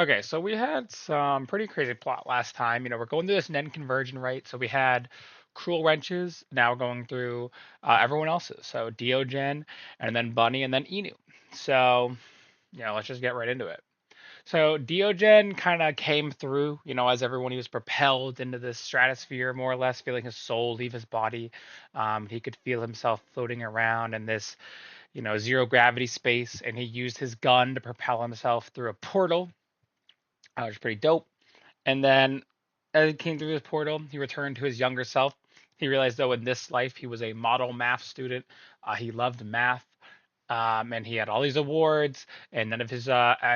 Okay, so we had some pretty crazy plot last time. We're going through this Nen conversion, right? So we had Cruel Wrenches, now going through everyone else's. So Diogen, and then Bunny, and then Inu. So, let's just get right into it. So Diogen kind of came through, as everyone, he was propelled into this stratosphere, more or less, feeling his soul leave his body. He could feel himself floating around in this, zero gravity space, and he used his gun to propel himself through a portal, which was pretty dope. And then as he came through this portal, he returned to his younger self. He realized, though, in this life, he was a model math student. He loved math, and he had all these awards, and none of his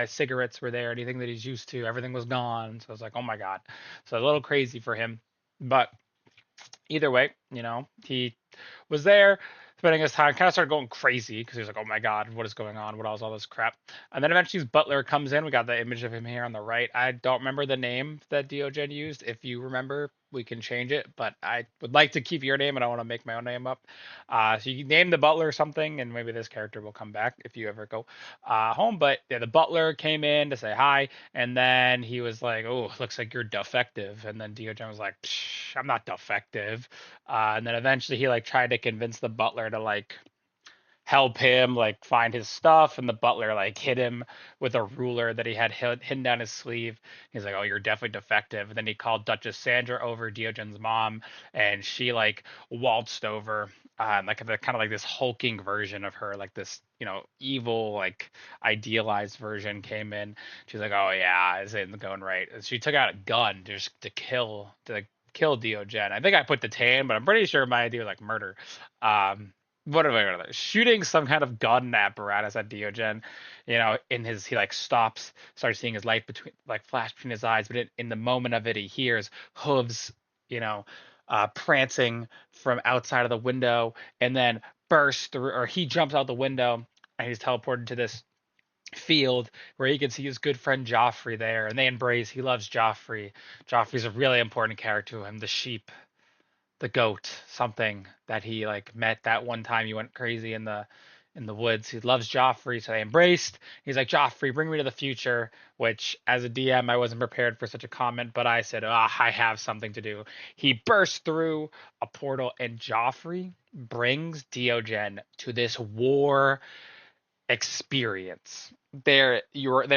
cigarettes were there, anything that he's used to. Everything was gone. So I was like, oh my God. So a little crazy for him. But either way, he was there spending his time, kind of started going crazy because he was like, oh my God, what is going on? What is all this crap? And then eventually his butler comes in. We got the image of him here on the right. I don't remember the name that Diogen used. If you remember, we can change it, but I would like to keep your name. I don't want to make my own name up. So you can name the butler something, and maybe this character will come back if you ever go home. But yeah, the butler came in to say hi, and then he was like, "Oh, looks like you're defective." And then Diogen was like, Psh, "I'm not defective." And then eventually he like tried to convince the butler to like help him like find his stuff, and the butler like hit him with a ruler that he had hidden down his sleeve. He's like, oh, you're definitely defective. And then he called Duchess Sandra over, Diogen's mom, and she like waltzed over, like the kind of like this hulking version of her, like this evil like idealized version came in. She's like, oh yeah, this isn't going right. And she took out a gun just to kill Diogen. I think I put detain, but I'm pretty sure my idea was like murder. What am I gonna shooting some kind of gun apparatus at Diogen, in his he like stops, starts seeing his light between like flash between his eyes, but in the moment of it, he hears hooves, you know, prancing from outside of the window, and then bursts through, or he jumps out the window, and he's teleported to this field where he can see his good friend Joffrey there, and they embrace. He loves Joffrey. Joffrey's a really important character to him, the sheep, the goat, something that he like met that one time he went crazy in the woods. He loves Joffrey, so they embraced. He's like, Joffrey, bring me to the future, which as a DM I wasn't prepared for such a comment, but I said, I have something to do. He bursts through a portal, and Joffrey brings Diogen to this war experience. They're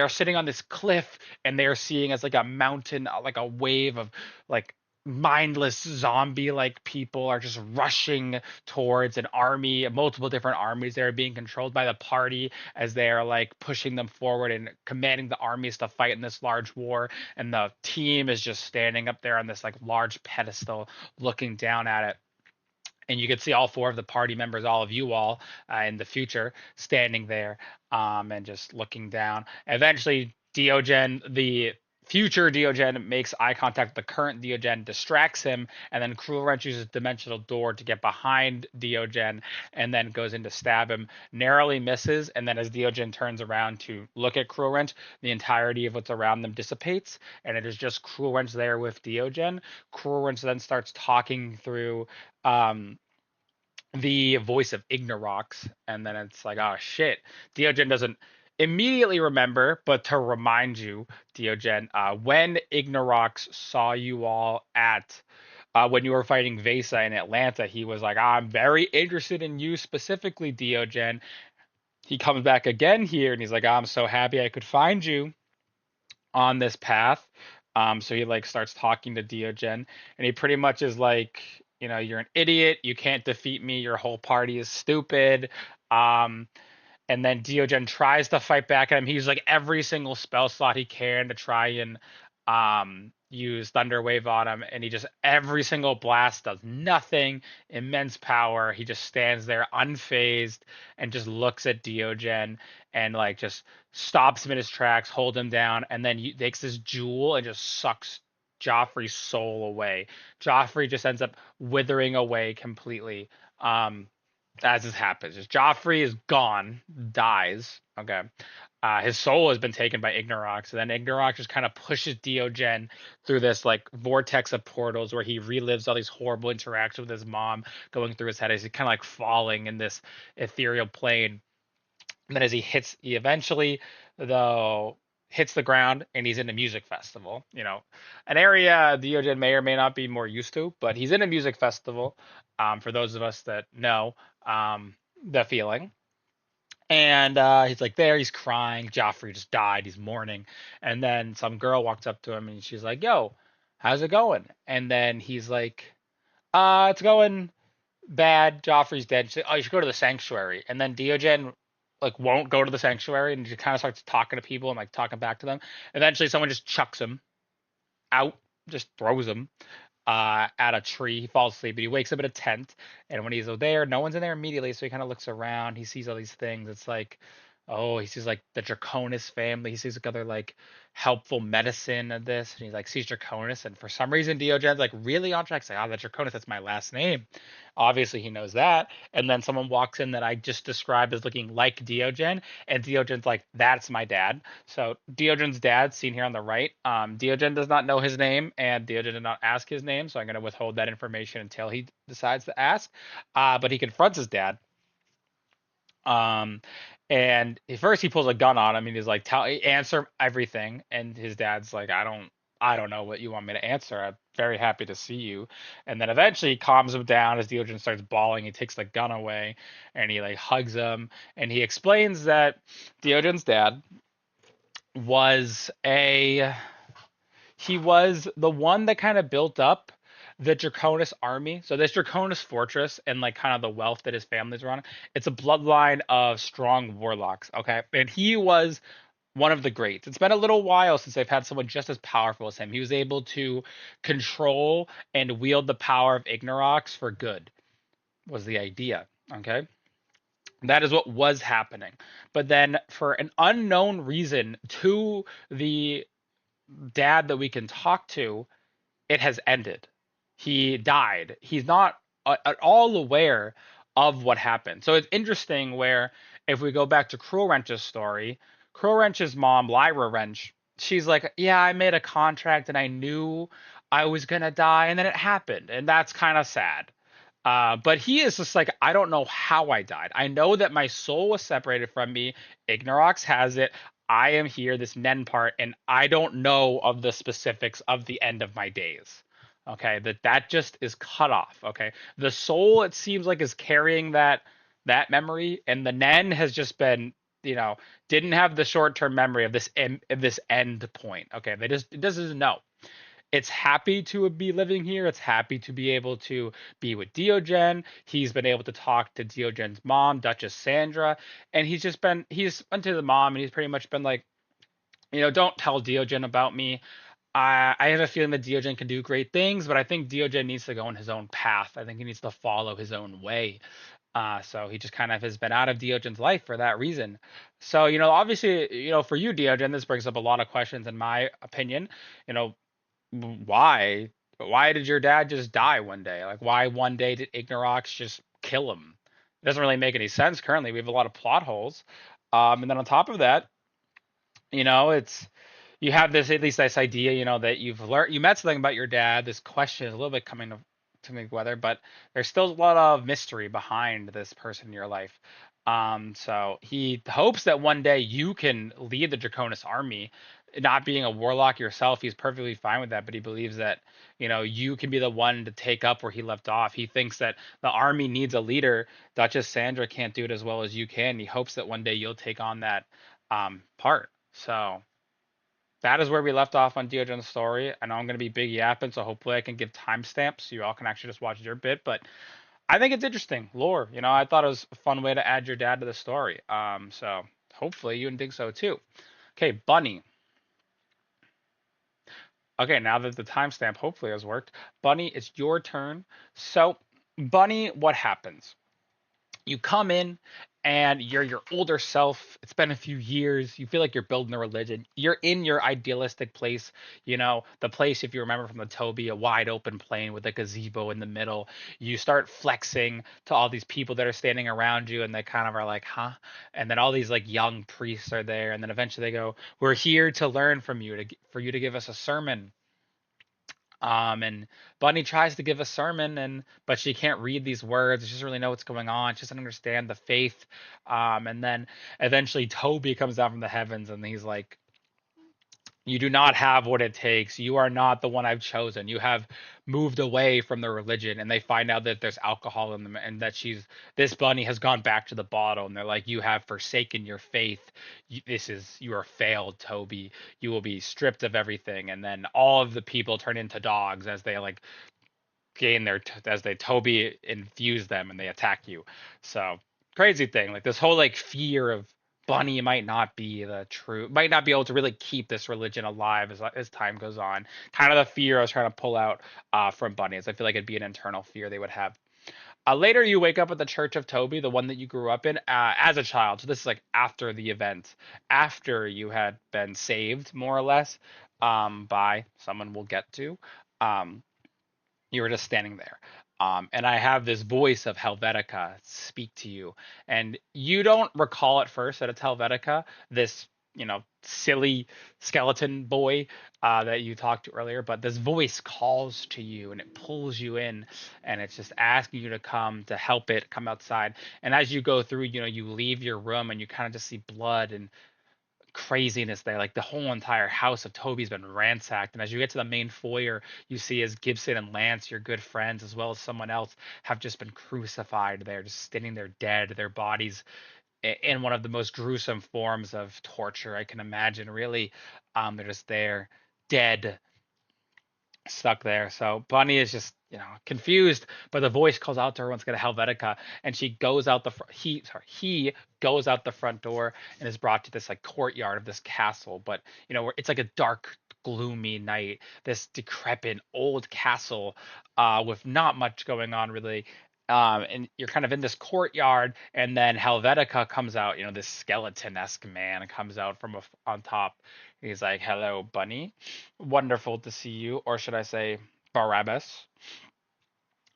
sitting on this cliff, and they're seeing as like a mountain, like a wave of like mindless zombie like people are just rushing towards an army, multiple different armies that are being controlled by the party as they are like pushing them forward and commanding the armies to fight in this large war. And the team is just standing up there on this like large pedestal looking down at it, and you could see all four of the party members, all of you all, in the future, standing there, and just looking down. Eventually, Diogen, the future Diogen, makes eye contact with the current Diogen, distracts him, and then Cruel Wrench uses Dimensional Door to get behind Diogen, and then goes in to stab him, narrowly misses, and then as Diogen turns around to look at Cruel Wrench, the entirety of what's around them dissipates, and it is just Cruel Wrench there with Diogen. Cruel Wrench then starts talking through um, the voice of Ignorox, and then it's like, oh shit, Diogen doesn't immediately remember, but to remind you, Diogen, when Ignorox saw you all at when you were fighting Vesa in Atlanta, he was like, I'm very interested in you specifically, Diogen. He comes back again here, and he's like, I'm so happy I could find you on this path. So he like starts talking to Diogen, and he pretty much is like, you're an idiot. You can't defeat me. Your whole party is stupid. Um, and then Diogen tries to fight back at him. He's like every single spell slot he can to try and use Thunder Wave on him, and he just every single blast does nothing. Immense power. He just stands there unfazed and just looks at Diogen and like just stops him in his tracks, hold him down, and then he takes this jewel and just sucks Joffrey's soul away. Joffrey just ends up withering away completely. As this happens, just Joffrey is gone, dies. Okay. His soul has been taken by Ignorox, and then Ignorox just kind of pushes Diogen through this like vortex of portals where he relives all these horrible interactions with his mom going through his head as he's kind of like falling in this ethereal plane. And then as he eventually, though, hits the ground and he's in a music festival. An area Diogen may or may not be more used to, but he's in a music festival. For those of us that know the feeling. And he's like there, he's crying. Joffrey just died. He's mourning. And then some girl walks up to him and she's like, "Yo, how's it going?" And then he's like, it's going bad. Joffrey's dead." She's like, "Oh, you should go to the sanctuary." And then Diogen like won't go to the sanctuary and just kind of starts talking to people and like talking back to them. Eventually, someone just chucks him out, just throws him at a tree. He falls asleep, but he wakes up at a tent. And when he's there, no one's in there immediately. So he kind of looks around. He sees all these things. It's like, oh, he sees like the Draconis family. He sees like other like helpful medicine of this. And he's like, sees Draconis. And for some reason, Diogen's like really on track. He's like, oh, that Draconis, that's my last name. Obviously, he knows that. And then someone walks in that I just described as looking like Diogen. And Diogen's like, that's my dad. So Diogen's dad, seen here on the right. Diogen does not know his name, and Diogen did not ask his name, so I'm going to withhold that information until he decides to ask. But he confronts his dad, um, and at first he pulls a gun on him, and he's like, "Tell, answer everything." And his dad's like, I don't know what you want me to answer. I'm very happy to see you." And then eventually he calms him down as Diogen starts bawling. He takes the gun away, and he like hugs him, and he explains that Diogen's dad was a he was the one that kind of built up the Draconis army. So this Draconis fortress and like kind of the wealth that his family's run, it's a bloodline of strong warlocks. Okay, and he was one of the greats. It's been a little while since they've had someone just as powerful as him. He was able to control and wield the power of Ignorox for good. Was the idea. Okay. That is what was happening. But then, for an unknown reason, to the dad that we can talk to, it has ended. He died. He's not at all aware of what happened. So it's interesting where if we go back to Cruel Wrench's story, Cruel Wrench's mom, Lyra Wrench, she's like, "Yeah, I made a contract and I knew I was gonna die, and then it happened." And that's kind of sad. But he is just like, I don't know how I died. I know that my soul was separated from me. Ignorox has it. I am here, this Nen part, and I don't know of the specifics of the end of my days. Okay, that just is cut off. Okay, the soul, it seems like, is carrying that memory, and the Nen has just been, you know, didn't have the short term memory of this end point. Okay, they just it doesn't know. It's happy to be living here. It's happy to be able to be with Diogen. He's been able to talk to Diogen's mom, Duchess Sandra, and he's went to the mom and he's pretty much been like, don't tell Diogen about me. I have a feeling that Diogen can do great things, but I think Diogen needs to go on his own path. I think he needs to follow his own way. So he just kind of has been out of Diogen's life for that reason. So, obviously, for you, Diogen, this brings up a lot of questions in my opinion. You know, why did your dad just die one day? Like, why one day did Ignorox just kill him? It doesn't really make any sense currently. We have a lot of plot holes. And then on top of that, it's you have this at least this idea, that you met something about your dad. This question is a little bit coming to me whether, but there's still a lot of mystery behind this person in your life. So he hopes that one day you can lead the Draconis army. Not being a warlock yourself, he's perfectly fine with that, but he believes that, you can be the one to take up where he left off. He thinks that the army needs a leader. Duchess Sandra can't do it as well as you can. He hopes that one day you'll take on that part. So that is where we left off on Diogen's story. I know I'm going to be big yapping, so hopefully I can give timestamps so you all can actually just watch your bit. But I think it's interesting lore. I thought it was a fun way to add your dad to the story. So hopefully you think so too. Okay, Bunny. Okay, now that the timestamp hopefully has worked, Bunny, it's your turn. So, Bunny, what happens? You come in and you're your older self. It's been a few years. You feel like you're building a religion. You're in your idealistic place, the place, if you remember from the Toby, a wide open plain with a gazebo in the middle. You start flexing to all these people that are standing around you, and they kind of are like, huh? And then all these like young priests are there, and then eventually they go, "We're here to learn from you, for you to give us a sermon." And Bunny tries to give a sermon, but she can't read these words. She doesn't really know what's going on. She doesn't understand the faith. And then eventually Toby comes down from the heavens, and he's like, You do not have what it takes. You are not the one I've chosen. You have moved away from the religion. And they find out that there's alcohol in them and that this bunny has gone back to the bottle. And they're like, you have forsaken your faith. You are failed, Toby. You will be stripped of everything. And then all of the people turn into dogs as they like as they Toby infuse them and they attack you. So crazy thing, like this whole like fear of Bunny might not be able to really keep this religion alive as time goes on. Kind of the fear I was trying to pull out from Bunny, is I feel like it'd be an internal fear they would have. Later, you wake up at the Church of Toby, the one that you grew up in, as a child. So this is like after the event, after you had been saved, more or less, by someone we'll get to. Um, you were just standing there. And I have this voice of Helvetica speak to you. And you don't recall at first that it's Helvetica, this, silly skeleton boy that you talked to earlier. But this voice calls to you and it pulls you in and it's just asking you to come to help it come outside. And as you go through, you leave your room and you kind of just see blood and craziness there. Like the whole entire house of Toby's been ransacked. And as you get to the main foyer, you see as Gibson and Lance, your good friends, as well as someone else, have just been crucified there, just sitting there dead, their bodies in one of the most gruesome forms of torture I can imagine. Really, they're just there, dead, stuck there. So Bunny is just, confused, but the voice calls out to her once again, Helvetica, and she goes out he goes out the front door and is brought to this like courtyard of this castle, but where it's like a dark, gloomy night. This decrepit old castle, with not much going on really. And you're kind of in this courtyard, and then Helvetica comes out. This skeleton-esque man comes out from on top. He's like, "Hello, Bunny. Wonderful to see you," or should I say, Barabbas.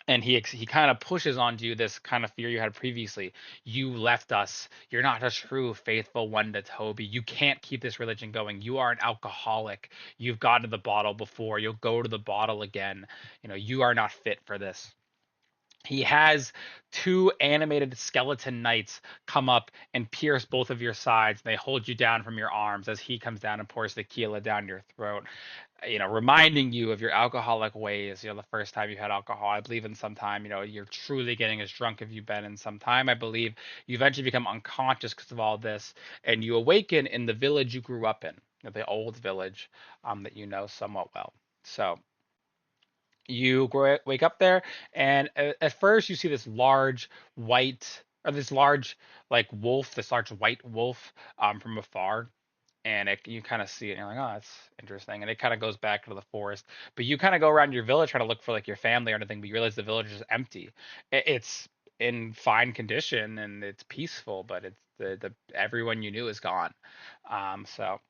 And he kind of pushes onto you this kind of fear you had previously. You left us. You're not a true faithful one to Toby. You can't keep this religion going. You are an alcoholic. You've gone to the bottle before. You'll go to the bottle again. You are not fit for this. He has two animated skeleton knights come up and pierce both of your sides. They hold you down from your arms as he comes down and pours tequila down your throat, reminding you of your alcoholic ways. The first time you had alcohol, I believe in some time, you're truly getting as drunk as you've been in some time. I believe you eventually become unconscious because of all this, and you awaken in the village you grew up in, the old village, that you know somewhat well. So wake up there, and at first you see this large white, or this large like wolf, this large white wolf, from afar, and you kind of see it and you're like, oh, that's interesting, and it kind of goes back to the forest. But you kind of go around your village trying to look for like your family or anything, but you realize the village is empty. It's in fine condition and it's peaceful, but it's the everyone you knew is gone. So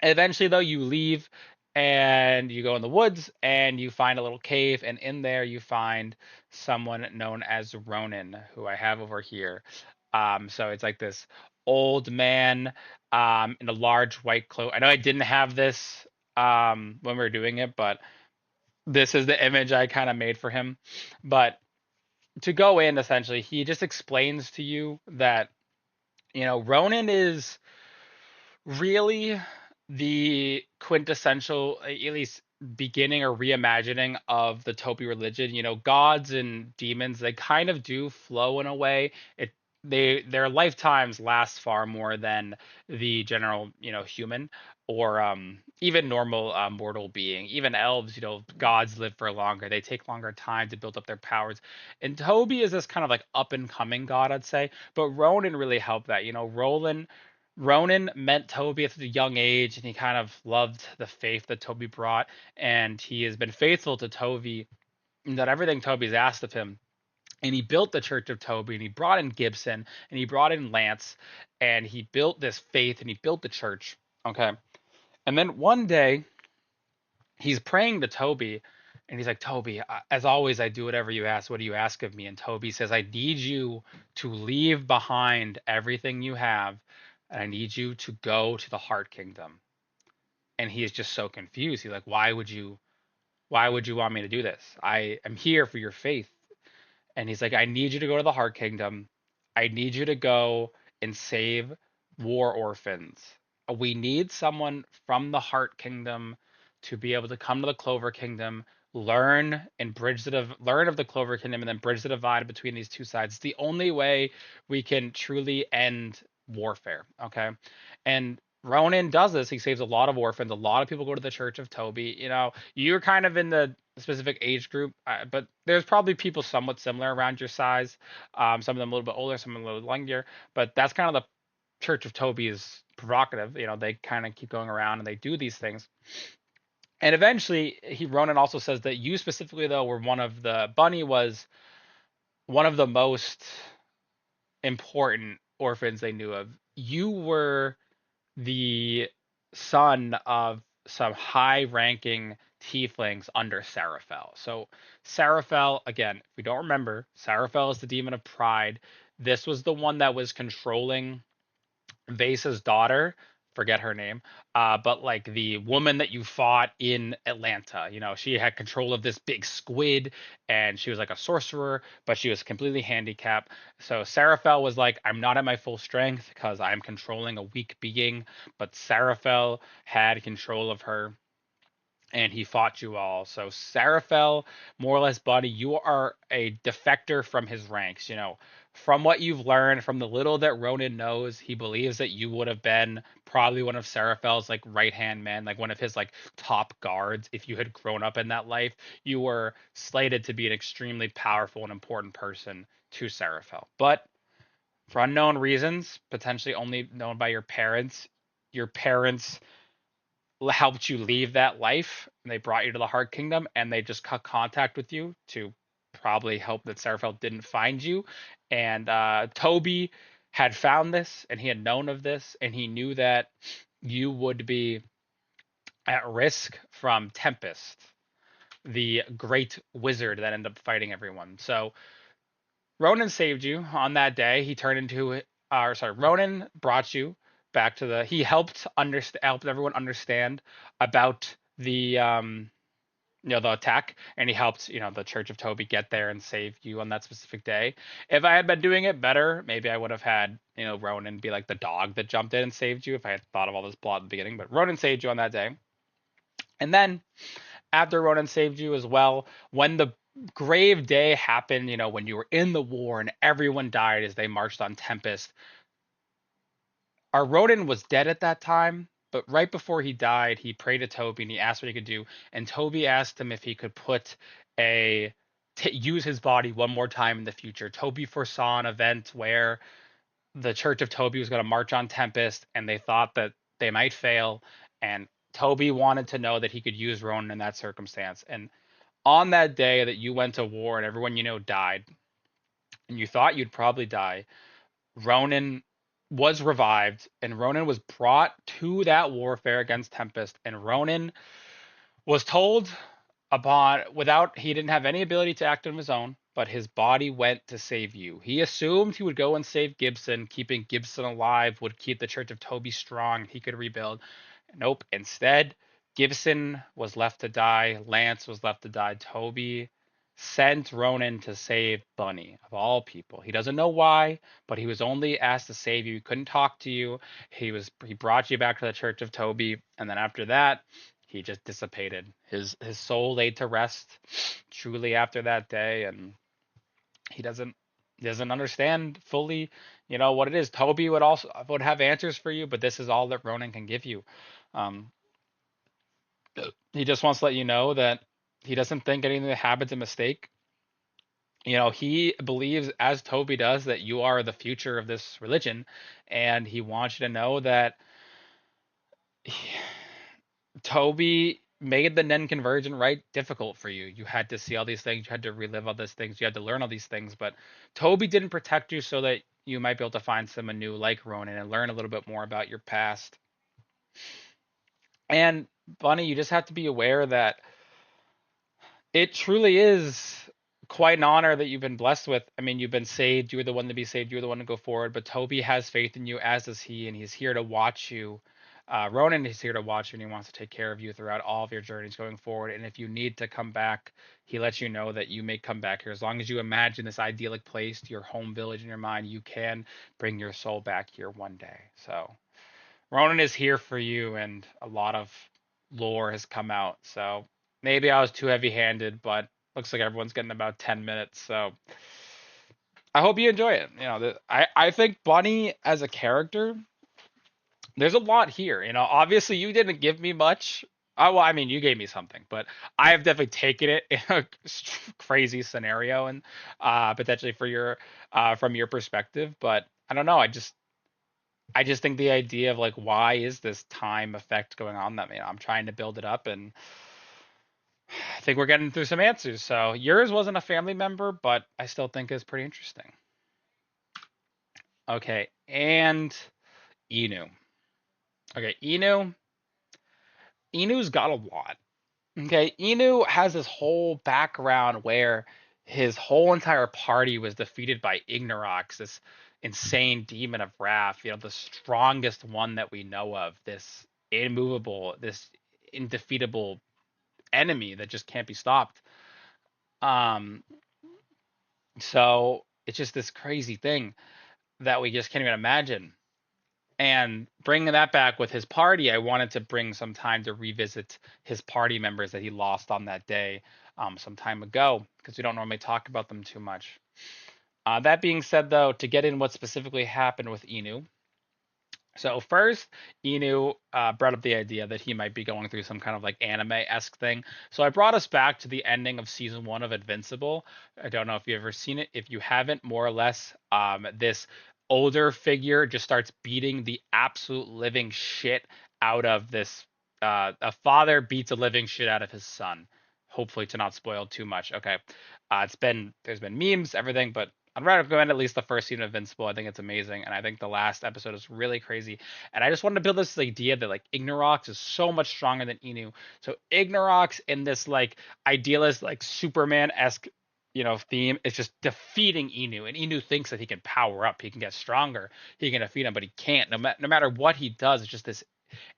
eventually, though, you leave and you go in the woods and you find a little cave, and in there you find someone known as Ronan, who I have over here. So it's like this old man, in a large white cloak. I know I didn't have this when we were doing it, but this is the image I kind of made for him. But to go in, essentially, he just explains to you that Ronan is really the quintessential, at least beginning or reimagining of the Topi religion. Gods and demons, they kind of do flow in a way. Their lifetimes last far more than the general, human, or even normal mortal being. Even elves, gods live for longer. They take longer time to build up their powers. And Toby is this kind of like up and coming god, I'd say. But Ronan really helped that. Ronan met Toby at a young age, and he kind of loved the faith that Toby brought, and he has been faithful to Toby and done everything Toby's asked of him. And he built the Church of Toby, and he brought in Gibson, and he brought in Lance, and he built this faith, and he built the church. Okay. And then one day, he's praying to Toby, and he's like, Toby, as always, I do whatever you ask. What do you ask of me? And Toby says, I need you to leave behind everything you have, and I need you to go to the Heart Kingdom. And he is just so confused. He's like, why would you want me to do this? I am here for your faith. And he's like, I need you to go to the Heart Kingdom. I need you to go and save war orphans. we need someone from the Heart Kingdom to be able to come to the Clover Kingdom, learn of the Clover Kingdom, and then bridge the divide between these two sides. It's the only way we can truly end warfare. Okay, and Ronan does this. He saves a lot of orphans. A lot of people go to the Church of Toby. You know, you're kind of in the specific age group, but there's probably people somewhat similar around your size. Some of them a little bit older, some of them a little younger. But that's kind of the Church of Toby is provocative. You know, they kind of keep going around and they do these things. And eventually, Ronan also says that you specifically, though, were one of the Bunny was one of the most important orphans they knew of. You were the son of some high-ranking tieflings under Seraphel. So Seraphel, again, if we don't remember, Seraphel is the demon of pride. This was the one that was controlling Vasa's daughter, forget her name, but like the woman that you fought in Atlanta, you know, she had control of this big squid and she was like a sorcerer, but she was completely handicapped. So Seraphel was like, I'm not at my full strength because I'm controlling a weak being, but Seraphel had control of her and he fought you all. So Seraphel, more or less, buddy, you are a defector from his ranks. You know, from what you've learned, from the little that Ronan knows, he believes that you would have been probably one of Seraphel's like right hand men, like one of his like top guards. If you had grown up in that life, you were slated to be an extremely powerful and important person to Seraphel. But for unknown reasons, potentially only known by your parents helped you leave that life and they brought you to the Heart Kingdom and they just cut contact with you to probably help that Seraphel didn't find you. And Toby had found this and he had known of this and he knew that you would be at risk from Tempest, the great wizard that ended up fighting everyone. So Ronan saved you on that day. He turned into, Ronan brought you back to the. He helped everyone understand about the attack, and he helped, the Church of Toby get there and save you on that specific day. If I had been doing it better, maybe I would have had, Ronan be like the dog that jumped in and saved you if I had thought of all this plot at the beginning. But Ronan saved you on that day, and then after Ronan saved you as well, when the grave day happened, when you were in the war and everyone died as they marched on Tempest, our Ronan was dead at that time, but right before he died, he prayed to Toby and he asked what he could do. And Toby asked him if he could use his body one more time in the future. Toby foresaw an event where the Church of Toby was going to march on Tempest, and they thought that they might fail. And Toby wanted to know that he could use Ronan in that circumstance. And on that day that you went to war and everyone died, and you thought you'd probably die, Ronan was revived, and Ronan was brought to that warfare against Tempest, and Ronan was told he didn't have any ability to act on his own, but his body went to save you. He assumed he would go and save Gibson. Keeping Gibson alive would keep the Church of Toby strong. He could rebuild. Nope. Instead, Gibson was left to die. Lance was left to die. Toby sent Ronan to save Bunny, of all people. He doesn't know why, but he was only asked to save you. He couldn't talk to you. He brought you back to the Church of Toby, and then after that, he just dissipated. His soul laid to rest truly after that day, and he doesn't understand fully, what it is. Toby would have answers for you, but this is all that Ronan can give you. Um, he just wants to let you know that he doesn't think anything that happens a mistake. He believes, as Toby does, that you are the future of this religion, and he wants you to know that Toby made the Nen conversion right difficult for you. You had to see all these things, you had to relive all these things, you had to learn all these things, but Toby didn't protect you so that you might be able to find someone new like Ronan and learn a little bit more about your past. And Bunny, you just have to be aware that it truly is quite an honor that you've been blessed with. I mean, you've been saved. You're the one to be saved. You're the one to go forward. But Toby has faith in you, as does he, and he's here to watch you. Ronan is here to watch you, and he wants to take care of you throughout all of your journeys going forward. And if you need to come back, he lets you know that you may come back here. As long as you imagine this idyllic place, your home village in your mind, you can bring your soul back here one day. So Ronan is here for you, and a lot of lore has come out. So maybe I was too heavy-handed, but looks like everyone's getting about 10 minutes. So I hope you enjoy it. I think Bunny as a character, there's a lot here. Obviously you didn't give me much. Well, I mean, you gave me something, but I have definitely taken it in a crazy scenario and potentially for your from your perspective. But I don't know. I just think the idea of like why is this time effect going on that I'm trying to build it up and I think we're getting through some answers. So yours wasn't a family member, but I still think is pretty interesting. Okay, and Inu. Okay, Inu's got a lot. Okay, Inu has this whole background where his whole entire party was defeated by Ignorox, this insane demon of wrath, the strongest one that we know of, this immovable, this indefeatable enemy that just can't be stopped. Um, so it's just this crazy thing that we just can't even imagine. And bringing that back with his party, I wanted to bring some time to revisit his party members that he lost on that day some time ago, because we don't normally talk about them too much. That being said, though, to get in what specifically happened with Inu, so first, Inu brought up the idea that he might be going through some kind of like anime-esque thing. So I brought us back to the ending of season one of Invincible. I don't know if you've ever seen it. If you haven't, more or less, this older figure just starts beating the absolute living shit out of this. A father beats a living shit out of his son. Hopefully, to not spoil too much. Okay, there's been memes, everything, but I'd recommend at least the first season of Invincible. I think it's amazing, and I think the last episode is really crazy. And I just wanted to build this idea that like Ignorox is so much stronger than Inu. So Ignorox in this like idealist like Superman esque theme is just defeating Inu, and Inu thinks that he can power up, he can get stronger, he can defeat him, but he can't. No matter what he does, it's just this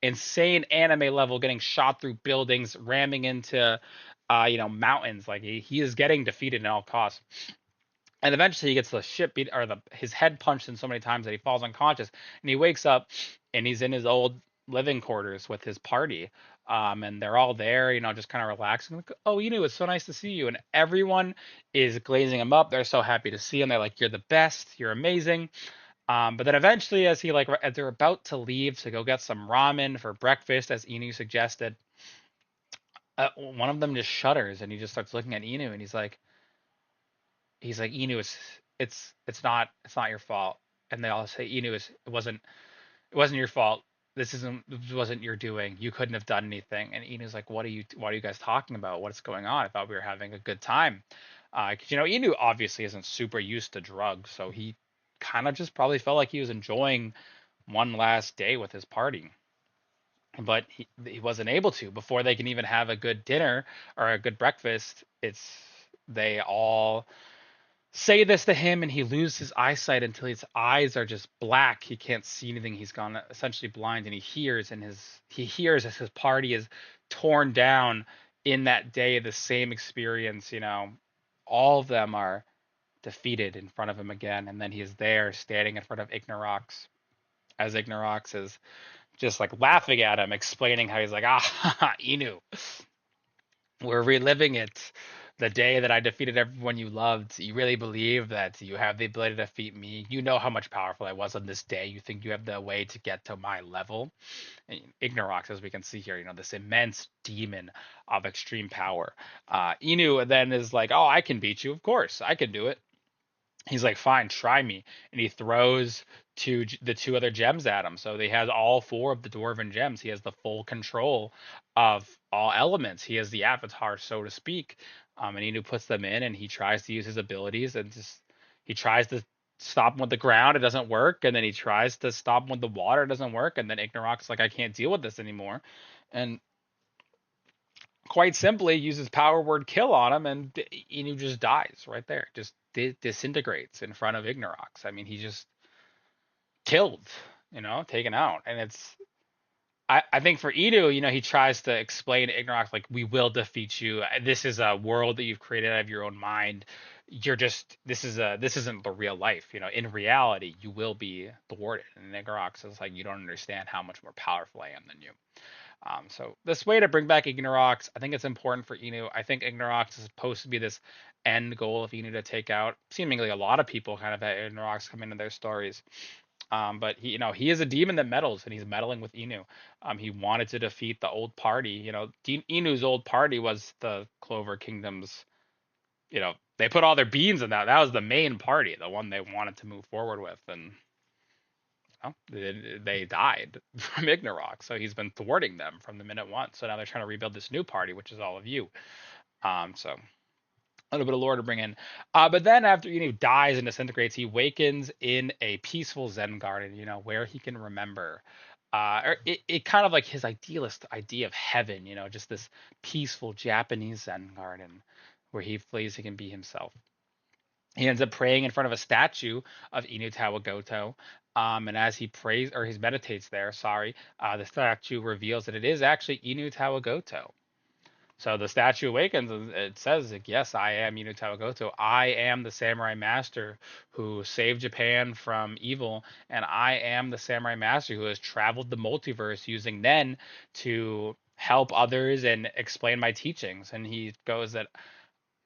insane anime level getting shot through buildings, ramming into mountains. Like he is getting defeated at all costs. And eventually he gets the shit beat or his head punched in so many times that he falls unconscious and he wakes up and he's in his old living quarters with his party. And they're all there, just kind of relaxing. Like, oh, it's so nice to see you. And everyone is glazing him up. They're so happy to see him. They're like, you're the best. You're amazing. But then eventually, as they're about to leave to go get some ramen for breakfast, as Inu suggested, one of them just shudders and he just starts looking at Inu and he's like Inu, it's not your fault. And they all say Inu, it wasn't your fault. This wasn't your doing. You couldn't have done anything. And Inu's like, what are you guys talking about? What's going on? I thought we were having a good time. 'Cause, Inu obviously isn't super used to drugs, so he kind of just probably felt like he was enjoying one last day with his party. But he wasn't able to before they can even have a good dinner or a good breakfast. They all say this to him and he loses his eyesight until his eyes are just black. He can't see anything. He's gone essentially blind, and he hears as his party is torn down in that day. The same experience, all of them are defeated in front of him again, and then he is there standing in front of Ignorox as Ignorox is just like laughing at him, explaining how he's like, ah, Inu, we're reliving it. The day that I defeated everyone you loved, you really believe that you have the ability to defeat me. You know how much powerful I was on this day. You think you have the way to get to my level. And Ignorox, as we can see here, this immense demon of extreme power. Inu then is like, oh, I can beat you. Of course, I can do it. He's like, fine, try me. And he throws the two other gems at him. So he has all four of the dwarven gems. He has the full control of all elements. He has the avatar, so to speak. And Inu puts them in, and he tries to use his abilities, and just he tries to stop him with the ground. It doesn't work. And then he tries to stop him with the water. It doesn't work. And then Ignorox is like, I can't deal with this anymore. And quite simply uses power word kill on him, and Inu just dies right there, just disintegrates in front of Ignorox. I mean, he just killed, taken out. And I think for Inu, he tries to explain to Ignorox, like, we will defeat you. This is a world that you've created out of your own mind. you're just this isn't the real life. In reality, you will be thwarted. And Igorox is like, you don't understand how much more powerful I am than you. So this way to bring back Ignorox, I think it's important for Inu. I think Ignorox is supposed to be this end goal of Inu to take out. Seemingly a lot of people kind of had Ignorox come into their stories. But he is a demon that meddles, and he's meddling with Inu. He wanted to defeat the old party. Inu's old party was the Clover Kingdom's. They put all their beans in that. That was the main party, the one they wanted to move forward with, and they died from Ignorox. So he's been thwarting them from the minute one. So now they're trying to rebuild this new party, which is all of you. So a little bit of lore to bring in. But then after dies and disintegrates, he wakens in a peaceful Zen garden, where he can remember. It kind of like his idealist idea of heaven, just this peaceful Japanese Zen garden where he feels he can be himself. He ends up praying in front of a statue of Inu Tawagoto. And as he prays or he meditates there, sorry, the statue reveals that it is actually Inu Tawagoto. So the statue awakens and it says, like, yes, I am Inu Tawagoto. I am the samurai master who saved Japan from evil, and I am the samurai master who has traveled the multiverse using Nen to help others and explain my teachings. And he goes that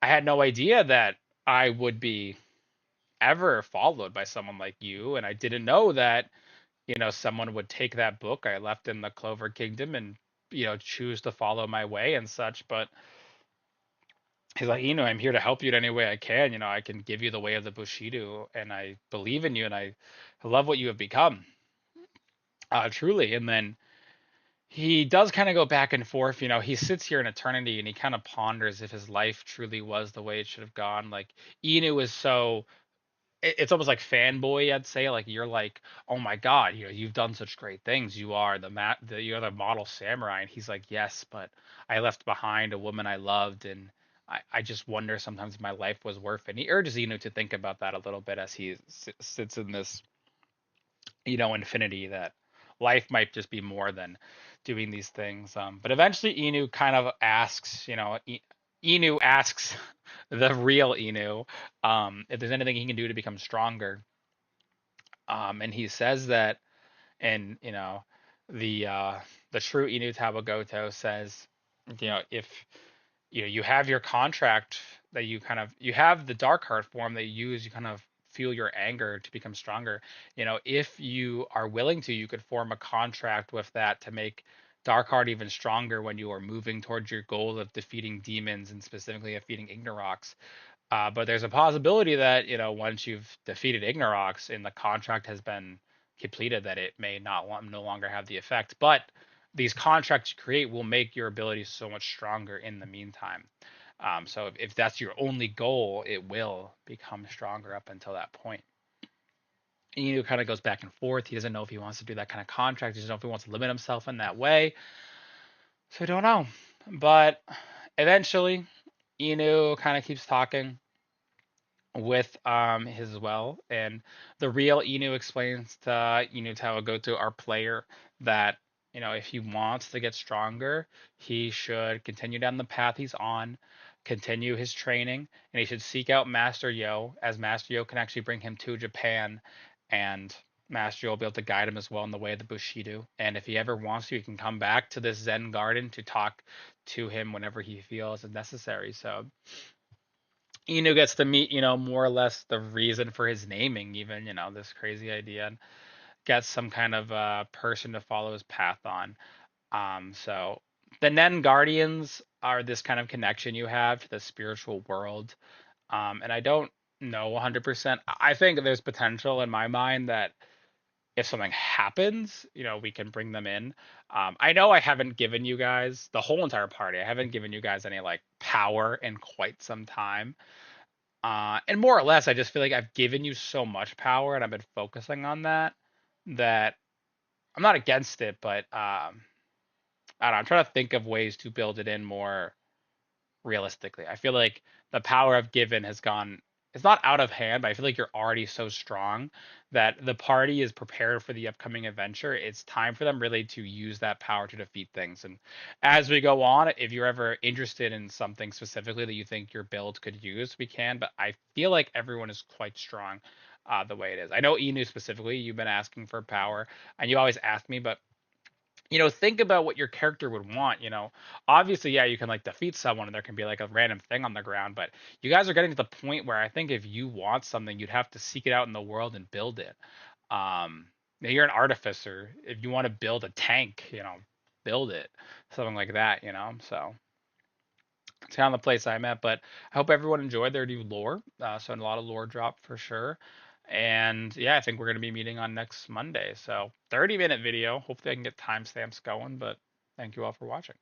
I had no idea that I would be ever followed by someone like you, and I didn't know that someone would take that book I left in the Clover Kingdom and choose to follow my way and such. But he's like, I'm here to help you in any way I can. I can give you the way of the Bushido, and I believe in you, and I love what you have become, truly. And then he does kind of go back and forth. He sits here in eternity and he kind of ponders if his life truly was the way it should have gone. Like, Inu is so it's almost like fanboy, I'd say. Like, you're like, oh my god, you've done such great things. You're the model samurai. And he's like, yes, but I left behind a woman I loved, and I just wonder sometimes if my life was worth it. And he urges to think about that a little bit as he sits in this infinity, that life might just be more than doing these things. But eventually Inu kind of asks, Inu asks the real Inu, if there's anything he can do to become stronger. And he says that, and the true Inu Tawagoto says, if you have your contract that you have the dark heart form that you use, you kind of feel your anger to become stronger. If you are willing to, you could form a contract with that to make dark heart even stronger when you are moving towards your goal of defeating demons, and specifically defeating Ignorox. But there's a possibility that, once you've defeated Ignorox and the contract has been completed, that it may no longer have the effect. But these contracts you create will make your abilities so much stronger in the meantime. So if that's your only goal, it will become stronger up until that point. And kind of goes back and forth. He doesn't know if he wants to do that kind of contract. He doesn't know if he wants to limit himself in that way. So I don't know. But eventually, Inu kind of keeps talking with his well, and the real Inu explains to Inu Tawagoto, our player, that if he wants to get stronger, he should continue down the path he's on, continue his training, and he should seek out Master Yo, as Master Yo can actually bring him to Japan, and Master Yo will be able to guide him as well in the way of the Bushido. And if he ever wants to, he can come back to this Zen garden to talk to him whenever he feels it's necessary. So Inu gets to meet, more or less the reason for his naming, even, this crazy idea, and gets some kind of person to follow his path on. So the Nen Guardians are this kind of connection you have to the spiritual world. And I don't know 100%. I think there's potential in my mind that if something happens, we can bring them in. I know I haven't given you guys the whole entire party. I haven't given you guys any like power in quite some time. And more or less, I just feel like I've given you so much power and I've been focusing on that I'm not against it, but I don't know, I'm trying to think of ways to build it in more realistically. I feel like the power I've given has gone it's not out of hand, but I feel like you're already so strong that the party is prepared for the upcoming adventure. It's time for them really to use that power to defeat things. And as we go on, if you're ever interested in something specifically that you think your build could use, we can. But I feel like everyone is quite strong the way it is. I know Enu specifically, you've been asking for power, and you always ask me, but think about what your character would want. Obviously, yeah, you can like defeat someone and there can be like a random thing on the ground, but you guys are getting to the point where I think if you want something, you'd have to seek it out in the world and build it. Now you're an artificer. If you want to build a tank, build it, something like that. So it's kind of the place I'm at. But I hope everyone enjoyed their new lore. So a lot of lore drop for sure. And yeah, I think we're going to be meeting on next Monday. So 30-minute video. Hopefully I can get timestamps going. But thank you all for watching.